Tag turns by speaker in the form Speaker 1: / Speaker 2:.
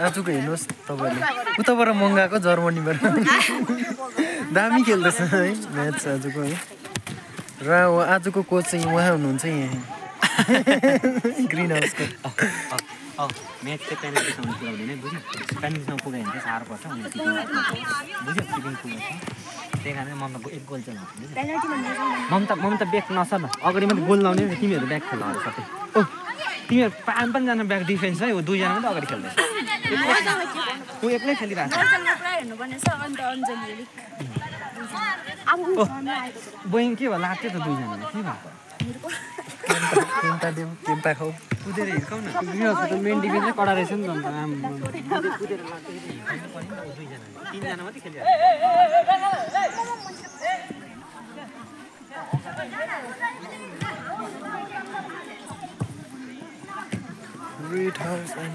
Speaker 1: आजको हेर्नुहोस् तपाईँले उताबाट मगाएको जर्मनीबाट दामी खेल्दैछ है म्याच आजको है र आजको कोच चाहिँ उहाँ हुनुहुन्छ यहाँ ग्रिन हाउसको
Speaker 2: म्याच चाहिँ पेनाल्टीसम्म पुऱ्याउँदैन बुझ्यो पेनाल्टीसम्म पुग्यो भने चाहिँ साह्रो पर्छ बुझ्यो किपिङ पुग्छ त्यही कारण ममताको एक गोल चाहिँ ममता ब्याक नसर्न अगाडि मात्रै गोल लाउने तिमीहरू ब्याक खेल्नु सबै ओ तिमीहरू 5-5जना ब्याक डिफेन्स है दुईजना मात्रै अगाडि खेल्दैछ ऊ एक्लै खेलिरहेको छ बोइङ के भयो लाग्थ्यो त दुईजना के भएको
Speaker 1: केम्पा खाऊ
Speaker 2: कुदेर हिर्काउ न मेन डिफेन्स चाहिँ कडा रहेछ नि त अन्त तिनजना मात्रै खेलिरहेको
Speaker 1: Great house and